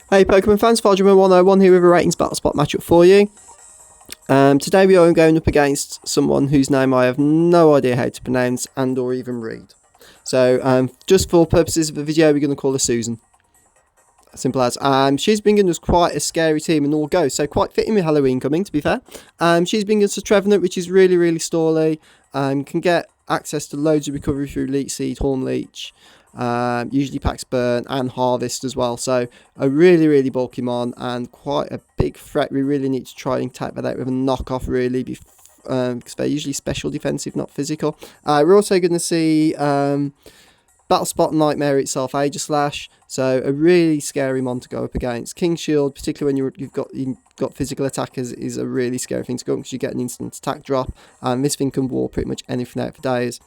Hey Pokemon fans, Fargeman 101 here with a ratings battle spot matchup for you. Today we are going up against someone whose name I have no idea how to pronounce and or even read. So just for purposes of the video, we're going to call her Susan. Simple as. She's bringing us quite a scary team and all go, so quite fitting with Halloween coming, to be fair. She's bringing us a Trevenant, which is really, really stally. Can get access to loads of recovery through Leech Seed, Horn Leech. Usually packs Burn and Harvest as well, so a really, really bulky mon and quite a big threat. We really need to try and take that out with a knockoff, really, because they're usually special defensive, not physical. We're also going to see Battle Spot Nightmare itself, Aegislash, so a really scary mon to go up against. King Shield, particularly when you've got physical attackers, is a really scary thing to go because you get an instant attack drop, and this thing can wall pretty much anything out for days.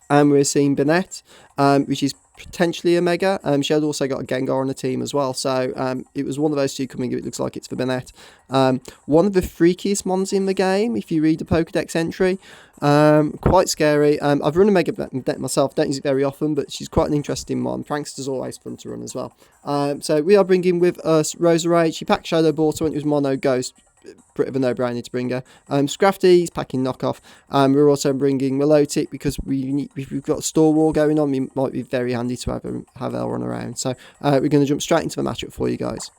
And we're seeing Bennett, which is potentially a Mega. She had also got a Gengar on the team as well, so it was one of those two coming. It looks like it's for Bennett. One of the freakiest mons in the game, if you read the Pokedex entry. Quite scary. I've run a Mega Bennett myself, don't use it very often, but she's quite an interesting mon. Prankster's always fun to run as well. So we are bringing with us Roserade. She packed Shadow Ball, so it was Mono Ghost. Bit of a no-brainer to bring her. Scrafty's packing knockoff. We're also bringing Milotic because if we've got Store War going on, it might be very handy to have her run around. So we're going to jump straight into the matchup for you guys.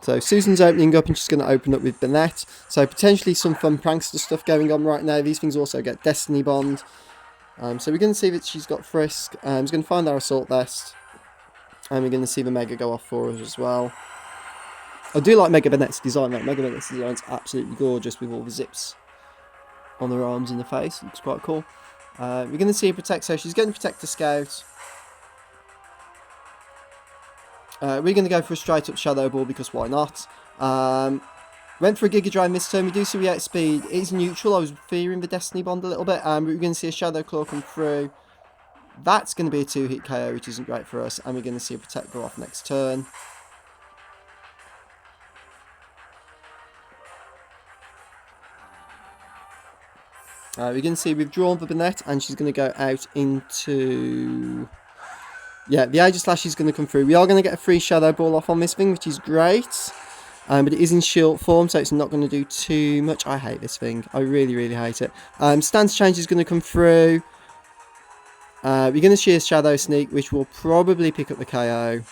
So Susan's opening up and she's going to open up with Bennett. So potentially some fun prankster stuff going on right now. These things also get Destiny Bond. So we're going to see that she's got Frisk. She's going to find our Assault Vest. And we're going to see the Mega go off for us as well. I do like Mega Bennett's design. Like Mega Bennett's design's absolutely gorgeous with all the zips on her arms and the face. Looks quite cool. We're going to see her Protect. So she's going to Protect the Scout. We're going to go for a straight up Shadow Ball because why not? Went for a Giga Drain this turn. We do see we outspeed. It is neutral. I was fearing the Destiny Bond a little bit. We're going to see a Shadow Claw come through. That's going to be a 2-hit KO, which isn't great for us. And we're going to see a Protect go off next turn. We're going to see we've drawn the Bennett, and she's going to go out into... Yeah, the Aegislash is going to come through. We are going to get a free Shadow Ball off on this thing, which is great. But it is in shield form, so it's not going to do too much. I hate this thing. I really, really hate it. Stance Change is going to come through. We're going to shear Shadow Sneak, which will probably pick up the KO.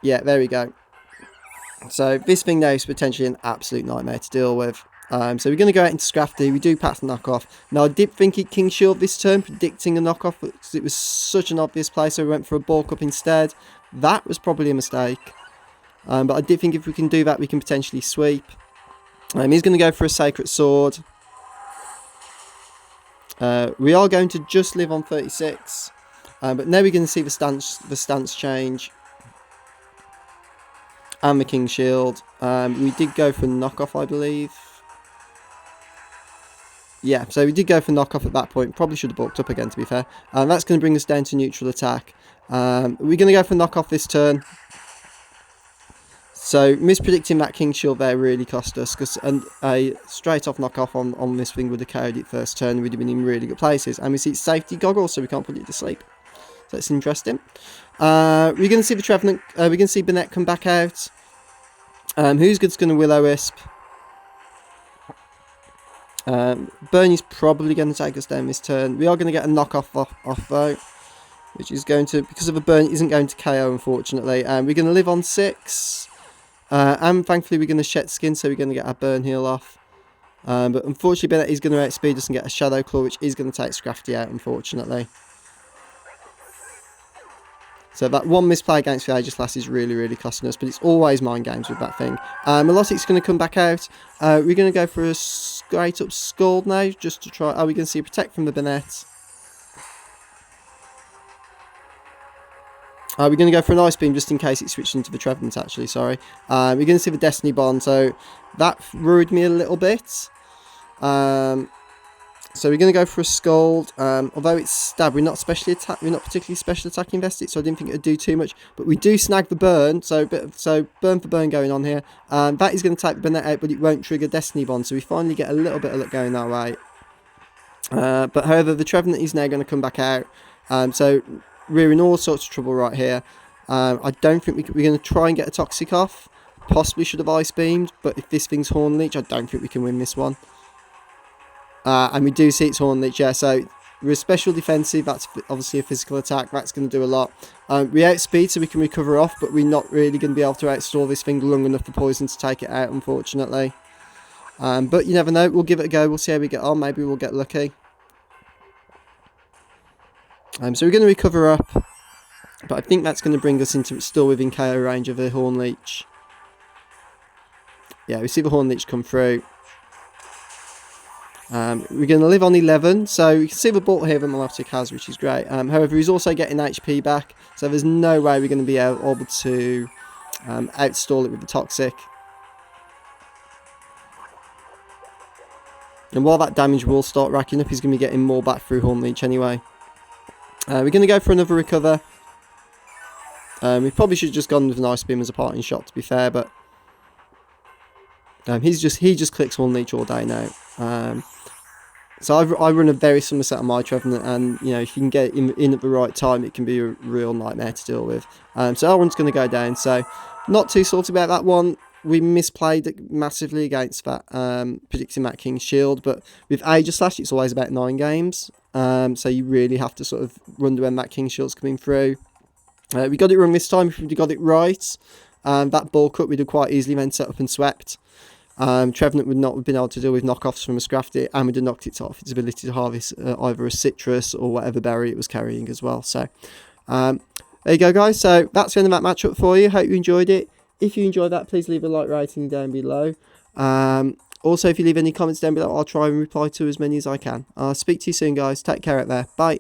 Yeah, there we go. So this thing now is potentially an absolute nightmare to deal with. So we're going to go out into Scrafty. We do pass the knockoff. Now I did think it King Shield this turn, predicting a knockoff, because it was such an obvious play, so we went for a bulk up instead. That was probably a mistake. But I did think if we can do that, we can potentially sweep. He's going to go for a Sacred Sword. We are going to just live on 36. But now we're going to see the stance change. And the King Shield. We did go for knockoff, I believe. Yeah, so we did go for knockoff at that point. Probably should have bulked up again, to be fair. That's going to bring us down to neutral attack. We're going to go for knockoff this turn. So mispredicting that King Shield there really cost us, because a straight off knockoff on this thing would have KO'd it first turn. We'd have been in really good places. And we see it's safety goggles, so we can't put it to sleep. So it's interesting. We're going to see the Trevenant. We're going to see Bennett come back out. Who's going to Will-O-Wisp? Burn is probably going to take us down this turn. We are going to get a knockoff off though, which is going to, because of a burn, isn't going to KO unfortunately. We're going to live on 6. And thankfully we're going to shed skin, so we're going to get our burn heal off. But unfortunately Bennett is going to outspeed us and get a Shadow Claw, which is going to take Scrafty out, unfortunately. So that one misplay against the Aegislash is really, really costing us, but it's always mind games with that thing. Milotic's going to come back out. We're going to go for a straight up Scald now, just to try... Oh, we're going to see a Protect from the Bennett. We're going to go for an Ice Beam just in case it switched into the Trevenant, actually, sorry. We're going to see the Destiny Bond, so that worried me a little bit. So we're going to go for a Scald. Although it's Stab, we're not particularly special attack invested, so I didn't think it would do too much. But we do snag the Burn, so Burn for Burn going on here. That is going to take the Bennett out, but it won't trigger Destiny Bond, so we finally get a little bit of luck going our way. But however, the Trevenant is now going to come back out. So we're in all sorts of trouble right here. I don't think we're going to try and get a Toxic off. Possibly should have Ice Beamed, but if this thing's Horn Leech, I don't think we can win this one. And we do see it's Horn Leech, yeah, so we're special defensive, that's obviously a physical attack, that's going to do a lot. We outspeed so we can recover off, but we're not really going to be able to outstall this thing long enough for Poison to take it out, unfortunately. But you never know, we'll give it a go, we'll see how we get on, maybe we'll get lucky. So we're going to recover up, but I think that's going to bring us into still within KO range of the Horn Leech. Yeah, we see the Horn Leech come through. We're going to live on 11, so you can see the ball here that Milotic has, which is great. However, he's also getting HP back, so there's no way we're going to be able to outstall it with the Toxic. And while that damage will start racking up, he's going to be getting more back through Horn Leech anyway. We're going to go for another recover. We probably should have just gone with an Ice Beam as a parting shot, to be fair, but he just clicks Horn Leech all day now. So I run a very similar set on my Trevenant, and you know, if you can get in at the right time, it can be a real nightmare to deal with. So that one's going to go down. So not too salty about that one. We misplayed it massively against that, predicting that King's Shield, but with Aegislash, it's always about 9 games. So you really have to sort of wonder when that King's Shield's coming through. We got it wrong this time. If we got it right, that ball cut we'd have quite easily then set up and swept. Trevenant would not have been able to deal with knockoffs from a Scrafty, and would have knocked it off its ability to harvest either a citrus or whatever berry it was carrying as well. So there you go, guys. So that's the end of that matchup for you. Hope you enjoyed it. If you enjoyed that, please leave a like rating down below. Also, if you leave any comments down below, I'll try and reply to as many as I can. I'll speak to you soon, guys. Take care out there. Bye.